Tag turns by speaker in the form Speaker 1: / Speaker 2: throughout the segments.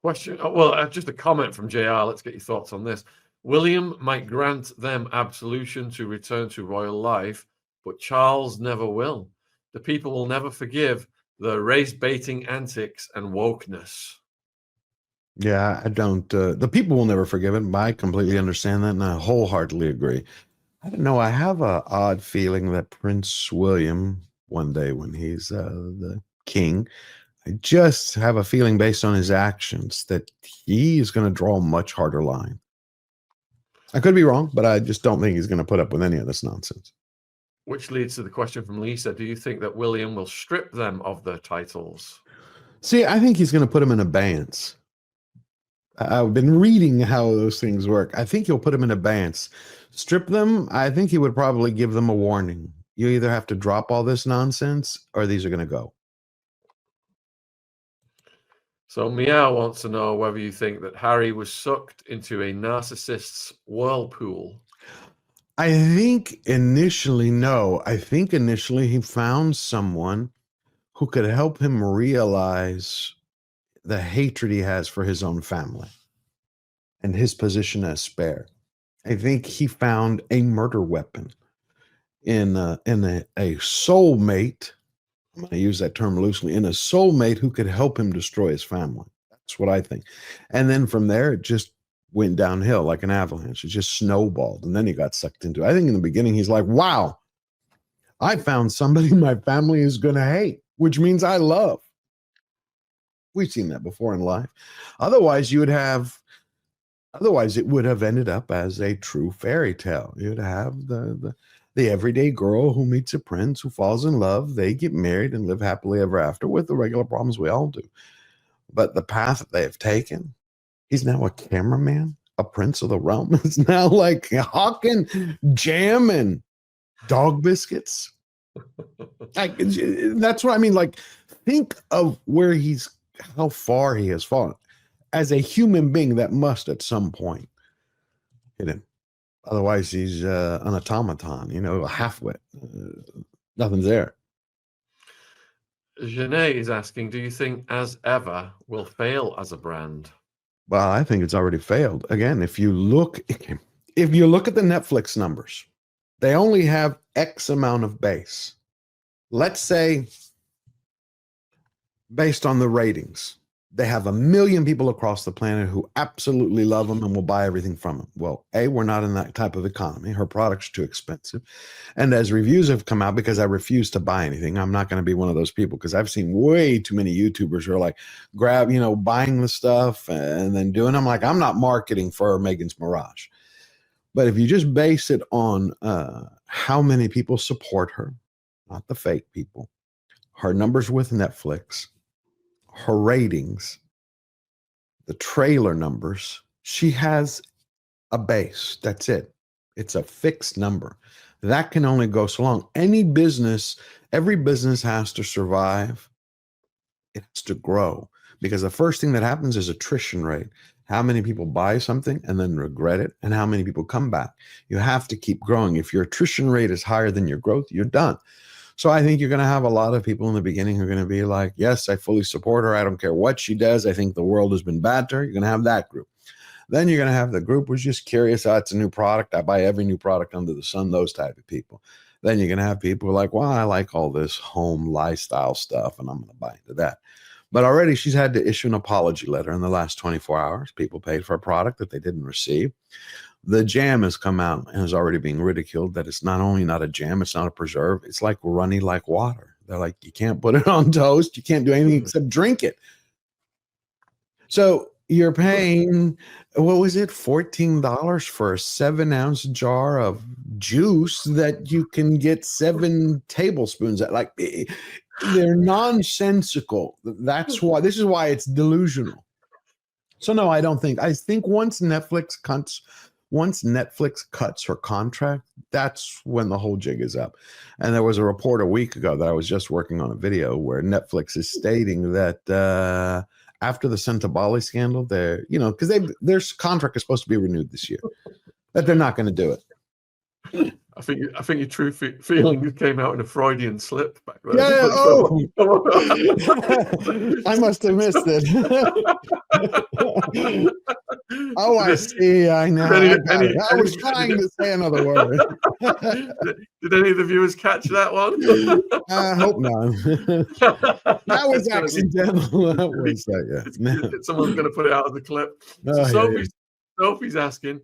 Speaker 1: Question. Just a comment from JR. Let's get your thoughts on this. William might grant them absolution to return to royal life, but Charles never will. The people will never forgive the race-baiting antics and wokeness.
Speaker 2: Yeah, I don't. The people will never forgive it. I completely understand that, and I wholeheartedly agree. I don't know. I have an odd feeling that Prince William, one day when he's the king, I just have a feeling based on his actions that he is going to draw a much harder line. I could be wrong, but I just don't think he's going to put up with any of this nonsense.
Speaker 1: Which leads to the question from Lisa. Do you think that William will strip them of their titles?
Speaker 2: See, I think he's going to put them in abeyance. I've been reading how those things work. I think he'll put them in abeyance. Strip them, I think he would probably give them a warning. You either have to drop all this nonsense or these are going to go.
Speaker 1: So Meow wants to know whether you think that Harry was sucked into a narcissist's whirlpool.
Speaker 2: I think initially, no. I think initially he found someone who could help him realize the hatred he has for his own family and his position as spare. I think he found a murder weapon in a soulmate. I'm going to use that term loosely, in a soulmate who could help him destroy his family. That's what I think. And then from there, it just went downhill like an avalanche. It just snowballed. And then he got sucked into it. I think in the beginning, he's like, wow, I found somebody my family is going to hate, which means I love. We've seen that before in life. Otherwise, it would have ended up as a true fairy tale. You'd have the everyday girl who meets a prince, who falls in love, they get married and live happily ever after with the regular problems we all do. But the path that they have taken, he's now a cameraman, a prince of the realm. It's now like hawking jam and dog biscuits. That's what I mean. Like, think of how far he has fallen. As a human being, that must at some point hit him. Otherwise, he's an automaton, a half-wit. Nothing's there.
Speaker 1: Janae is asking, do you think As Ever will fail as a brand?
Speaker 2: Well, I think it's already failed. Again, if you look at the Netflix numbers, they only have X amount of base. Let's say, based on the ratings, they have 1 million people across the planet who absolutely love them and will buy everything from them. Well, A, we're not in that type of economy. Her product's too expensive. And as reviews have come out, because I refuse to buy anything, I'm not going to be one of those people, because I've seen way too many YouTubers who are like, buying the stuff and then doing them. Like, I'm not marketing for Meghan's Mirage. But if you just base it on how many people support her, not the fake people, her numbers with Netflix, her ratings, the trailer numbers, she has a base. That's it. It's a fixed number. That can only go so long. Every business has to survive. It has to grow, because the first thing that happens is attrition rate. How many people buy something and then regret it, and how many people come back? You have to keep growing. If your attrition rate is higher than your growth, you're done. So I think you're going to have a lot of people in the beginning who are going to be like, yes, I fully support her. I don't care what she does. I think the world has been bad to her. You're going to have that group. Then you're going to have the group who's just curious. Oh, it's a new product. I buy every new product under the sun, those type of people. Then you're going to have people who are like, well, I like all this home lifestyle stuff, and I'm going to buy into that. But already she's had to issue an apology letter in the last 24 hours. People paid for a product that they didn't receive. The jam has come out and is already being ridiculed that it's not only not a jam, it's not a preserve. It's like runny like water. They're like, you can't put it on toast. You can't do anything except drink it. So you're paying, what was it, $14 for a 7-ounce jar of juice that you can get 7 tablespoons at. Like, they're nonsensical. This is why it's delusional. So no, I think once Netflix cuts her contract, that's when the whole jig is up. And there was a report a week ago that I was just working on a video where Netflix is stating that after the Sentabali scandal, because their contract is supposed to be renewed this year, that they're not going to do it.
Speaker 1: I think your true feelings came out in a Freudian slip back there.
Speaker 2: Yeah.
Speaker 1: But
Speaker 2: Oh,
Speaker 1: come on.
Speaker 2: I must have missed it. Oh, I see. I know.
Speaker 1: Did
Speaker 2: I got it. I was trying to say another word.
Speaker 1: Did any of the viewers catch that one?
Speaker 2: I hope not. That was accidental. That was yeah.
Speaker 1: Someone's going to put it out of the clip. So
Speaker 2: Oh,
Speaker 1: Sophie's asking,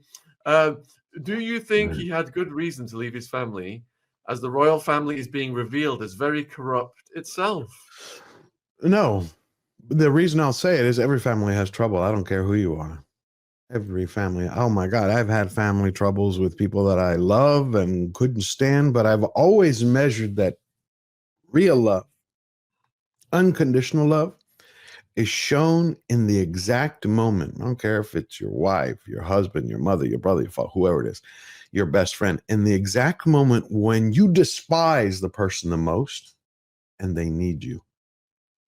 Speaker 1: do you think he had good reason to leave his family, as the royal family is being revealed as very corrupt itself?
Speaker 2: No. The reason I'll say it is every family has trouble. I don't care who you are. Every family. Oh my God. I've had family troubles with people that I love and couldn't stand, but I've always measured that real love, unconditional love, is shown in the exact moment. I don't care if it's your wife, your husband, your mother, your brother, your father, whoever it is, your best friend, in the exact moment when you despise the person the most and they need you.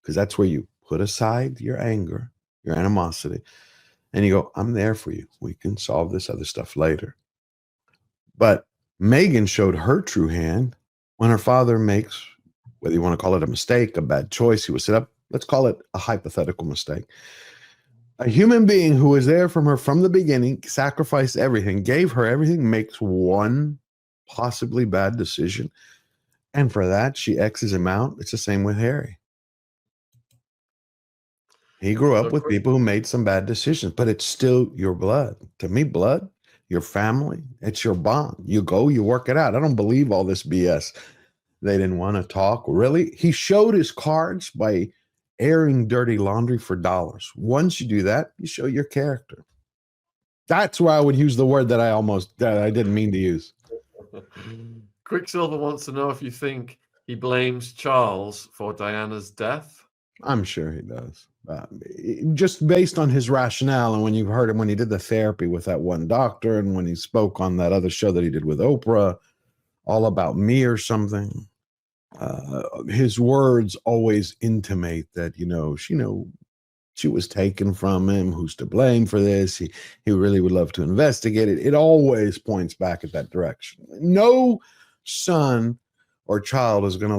Speaker 2: Because that's where you put aside your anger, your animosity, and you go, I'm there for you. We can solve this other stuff later. But Meghan showed her true hand when her father makes, whether you want to call it a mistake, a bad choice, he was set up, let's call it a hypothetical mistake. A human being who was there from her from the beginning, sacrificed everything, gave her everything, makes one possibly bad decision. And for that, she X's him out. It's the same with Harry. He grew up with people who made some bad decisions, but it's still your blood. To me, blood, your family, it's your bond. You go, you work it out. I don't believe all this BS. They didn't want to talk. Really? He showed his cards by airing dirty laundry for dollars. Once you do that, you show your character. That's where I would use the word that I didn't mean to use.
Speaker 1: Quicksilver wants to know if you think he blames Charles for Diana's death.
Speaker 2: I'm sure he does. Just based on his rationale, and when you heard him when he did the therapy with that one doctor, and when he spoke on that other show that he did with Oprah, All About Me or something, his words always intimate that she was taken from him. Who's to blame for this? He really would love to investigate it. It always points back at that direction. No son or child is going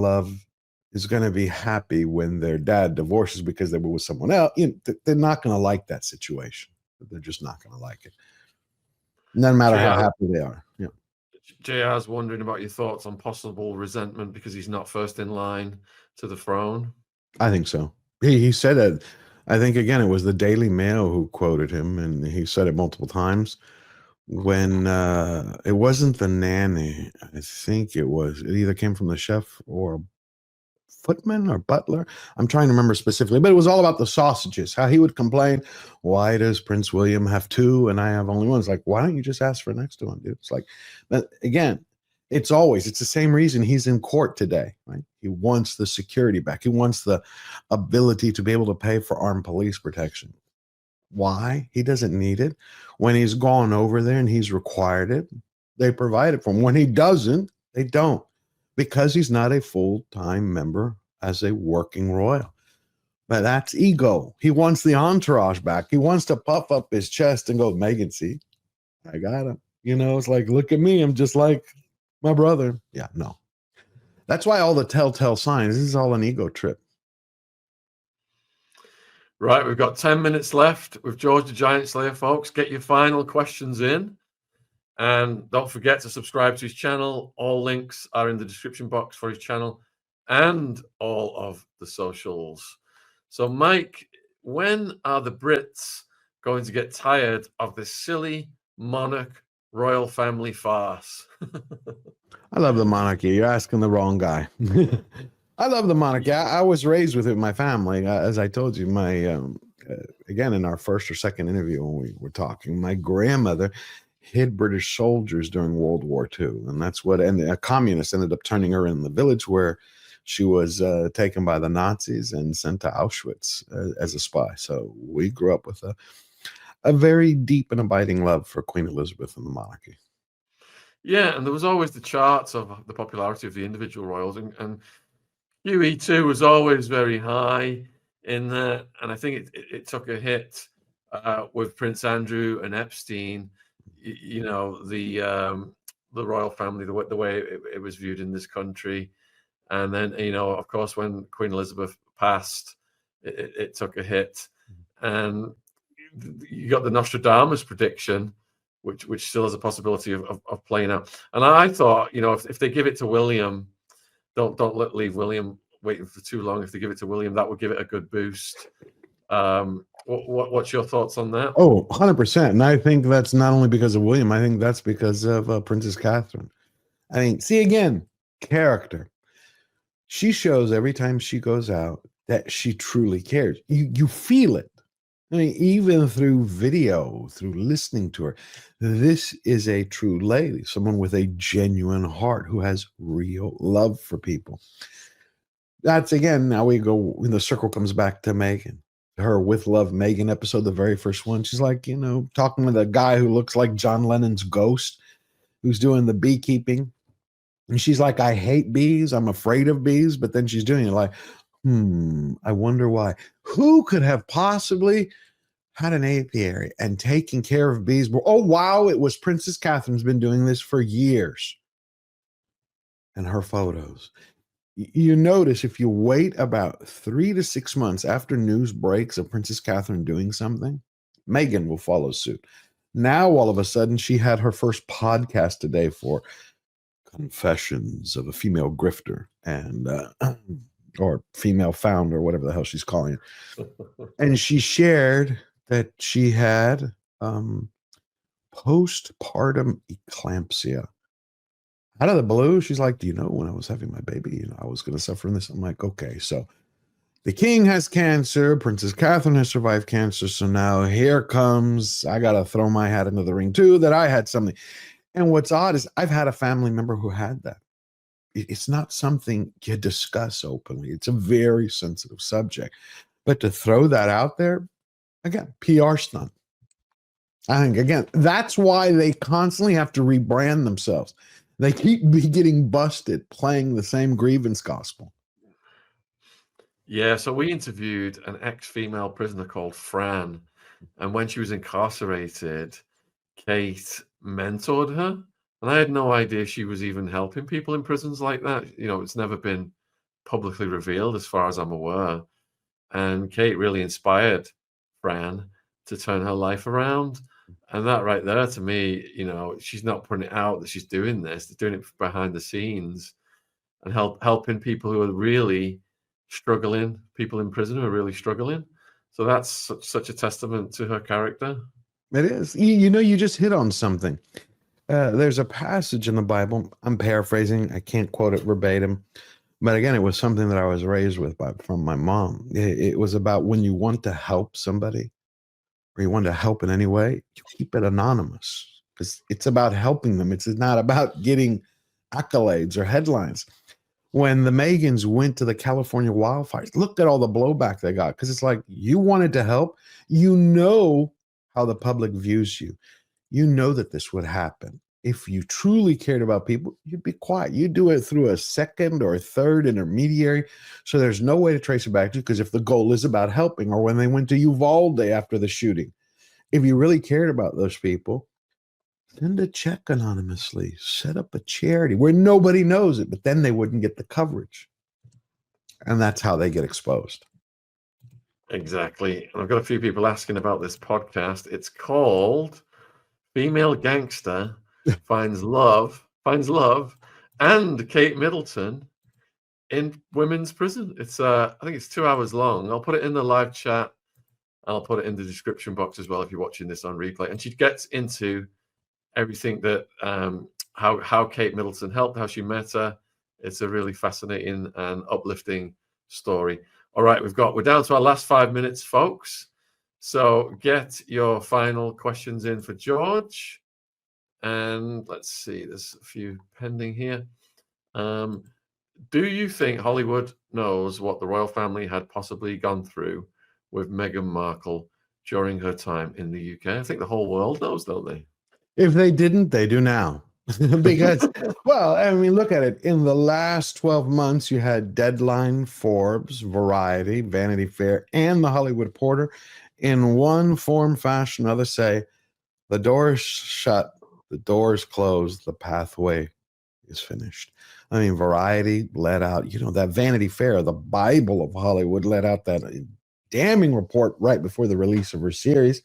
Speaker 2: to be happy when their dad divorces because they were with someone else. They're not going to like that situation. They're just not going to like it. No matter how happy they are. Yeah.
Speaker 1: JR's wondering about your thoughts on possible resentment because he's not first in line to the throne.
Speaker 2: I think so. He said it. I think, again, it was the Daily Mail who quoted him, and he said it multiple times. When it wasn't the nanny, I think it either came from the chef or footman or butler. I'm trying to remember specifically, but it was all about the sausages, how he would complain, why does Prince William have two and I have only one? It's like, why don't you just ask for an extra one, dude? It's like, but again, it's the same reason he's in court today, right? He wants the security back. He wants the ability to be able to pay for armed police protection. Why? He doesn't need it. When he's gone over there and he's required it, they provide it for him. When he doesn't, they don't, because he's not a full-time member as a working royal. But that's ego. He wants the entourage back. He wants to puff up his chest and go, Meghan, see, I got him. It's like, look at me. I'm just like my brother. Yeah, no. That's why all the telltale signs, this is all an ego trip.
Speaker 1: Right, we've got 10 minutes left with George the Giant Slayer, folks. Get your final questions in. And don't forget to subscribe to his channel. All links are in the description box for his channel and all of the socials. So, Mike, when are the Brits going to get tired of this silly monarch royal family farce?
Speaker 2: I love the monarchy. You're asking the wrong guy. I love the monarchy. I was raised with it in my family. As I told you, again, in our first or second interview when we were talking, my grandmother hid British soldiers during World War II. And and a communist ended up turning her in the village where she was taken by the Nazis and sent to Auschwitz as a spy. So we grew up with a very deep and abiding love for Queen Elizabeth and the monarchy.
Speaker 1: Yeah, and there was always the charts of the popularity of the individual royals, and Huey too was always very high in that, and I think it took a hit with Prince Andrew and Epstein. The the royal family, the way it was viewed in this country. And then, of course, when Queen Elizabeth passed, it took a hit. And you got the Nostradamus prediction, which still has a possibility of playing out. And I thought, if they give it to William, don't leave William waiting for too long. If they give it to William, that would give it a good boost. What's your thoughts on that?
Speaker 2: Oh, 100%. And I think that's not only because of William. I think that's because of Princess Catherine. I mean, see, again, character. She shows every time she goes out that she truly cares. You feel it. I mean, even through video, through listening to her, this is a true lady, someone with a genuine heart who has real love for people. That's, again, now we go, when the circle comes back to Meghan. Her With Love Meghan episode, the very first one. She's like, talking with a guy who looks like John Lennon's ghost, who's doing the beekeeping. And she's like, I hate bees. I'm afraid of bees. But then she's doing it like, I wonder why. Who could have possibly had an apiary and taken care of bees? Oh, wow. It was Princess Catherine's been doing this for years. And her photos. You notice if you wait about 3 to 6 months after news breaks of Princess Catherine doing something, Meghan will follow suit. Now, all of a sudden, she had her first podcast today for Confessions of a Female Grifter and or female founder, whatever the hell she's calling it. And she shared that she had postpartum eclampsia. Out of the blue, she's like, do you know, when I was having my baby, I was going to suffer from this. I'm like, okay, so the king has cancer. Princess Catherine has survived cancer. So now here comes, I got to throw my hat into the ring too, that I had something. And what's odd is I've had a family member who had that. It's not something you discuss openly. It's a very sensitive subject. But to throw that out there, again, PR stunt. I think, again, that's why they constantly have to rebrand themselves. They keep getting busted playing the same grievance gospel.
Speaker 1: Yeah, so we interviewed an ex-female prisoner called Fran. And when she was incarcerated, Kate mentored her. And I had no idea she was even helping people in prisons like that. It's never been publicly revealed as far as I'm aware. And Kate really inspired Fran to turn her life around. And that right there, to me, she's not putting it out that she's doing this. They're doing it behind the scenes and helping people who are really struggling, people in prison who are really struggling. So that's such a testament to her character.
Speaker 2: It is. You just hit on something. There's a passage in the Bible. I'm paraphrasing. I can't quote it verbatim. But again, it was something that I was raised with from my mom. It was about when you want to help somebody or you want to help in any way, you keep it anonymous because it's about helping them. It's not about getting accolades or headlines. When the Meghans went to the California wildfires, looked at all the blowback they got because it's like, you wanted to help. You know how the public views you. You know that this would happen. If you truly cared about people, you'd be quiet. You do it through a second or a third intermediary. So there's no way to trace it back to you, because if the goal is about helping, or when they went to Uvalde after the shooting, if you really cared about those people, send a check anonymously, set up a charity where nobody knows it, but then they wouldn't get the coverage. And that's how they get exposed.
Speaker 1: Exactly. And I've got a few people asking about this podcast. It's called Female Gangster Finds Love and Kate Middleton in Women's Prison. It's I think it's 2 hours long. I'll put it in the live chat. I'll put it in the description box as well if you're watching this on replay. And she gets into everything that how Kate Middleton helped, how she met her. It's a really fascinating and uplifting story. All right, we're down to our last 5 minutes, folks. So get your final questions in for George. And let's see, there's a few pending here. Do you think Hollywood knows what the royal family had possibly gone through with Meghan Markle during her time in the UK? I think the whole world knows, don't they?
Speaker 2: If they didn't, they do now. Because, well, I mean, look at it. In the last 12 months, you had Deadline, Forbes, Variety, Vanity Fair, and The Hollywood Reporter in one form, fashion, or another say, the door is shut. The door's closed. The pathway is finished. I mean, Variety let out, that Vanity Fair, the Bible of Hollywood, let out that damning report right before the release of her series,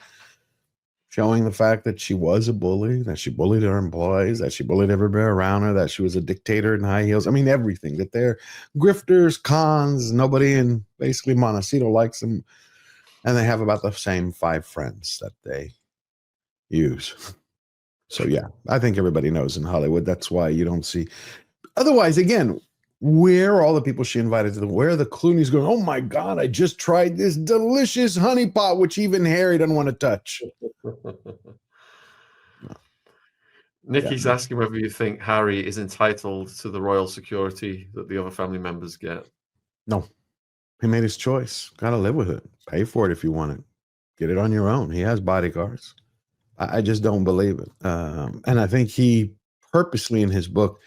Speaker 2: showing the fact that she was a bully, that she bullied her employees, that she bullied everybody around her, that she was a dictator in high heels. I mean, everything, that they're grifters, cons, nobody in basically Montecito likes them. And they have about the same 5 friends that they use. So, yeah, I think everybody knows in Hollywood. That's why you don't see. Otherwise, again, where are all the people she invited to where are the Clooney's going, oh my God, I just tried this delicious honey pot, which even Harry doesn't want to touch.
Speaker 1: Nikki's asking whether you think Harry is entitled to the royal security that the other family members get.
Speaker 2: No. He made his choice. Got to live with it. Pay for it if you want it. Get it on your own. He has bodyguards. I just don't believe it. And I think he purposely in his book,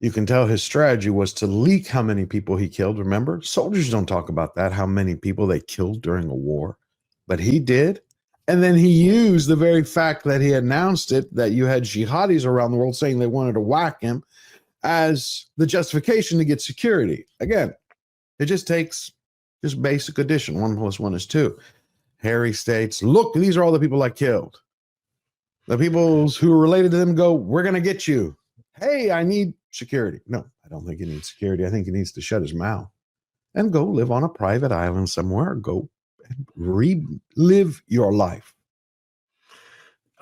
Speaker 2: you can tell his strategy was to leak how many people he killed. Remember, soldiers don't talk about that, how many people they killed during a war. But he did. And then he used the very fact that he announced it, that you had jihadis around the world saying they wanted to whack him, as the justification to get security. Again, it just takes just basic addition. 1 + 1 is 2. Harry states, look, these are all the people I killed. The people who are related to them go, we're going to get you. Hey, I need security. No, I don't think he needs security. I think he needs to shut his mouth and go live on a private island somewhere. Go and relive your life.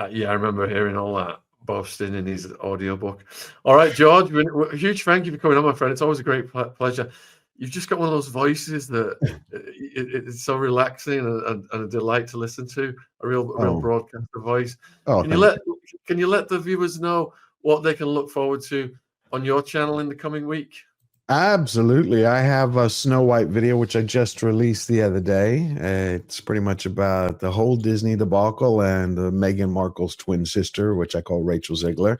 Speaker 1: Yeah, I remember hearing all that boasting in his audiobook. All right, George, a huge thank you for coming on, my friend. It's always a great pleasure. You've just got one of those voices that it's so relaxing and a delight to listen to. A real broadcaster voice. Can you let the viewers know what they can look forward to on your channel in the coming week?
Speaker 2: Absolutely. I have a Snow White video, which I just released the other day. It's pretty much about the whole Disney debacle and Meghan Markle's twin sister, which I call Rachel Ziegler,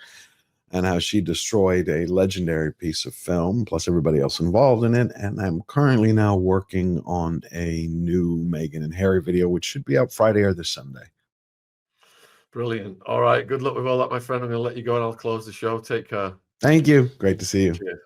Speaker 2: and how she destroyed a legendary piece of film, plus everybody else involved in it. And I'm currently now working on a new Meghan and Harry video, which should be out Friday or this Sunday.
Speaker 1: Brilliant. All right. Good luck with all that, my friend. I'm going to let you go and I'll close the show. Take care.
Speaker 2: Thank you. Great to see you.
Speaker 1: Cheers.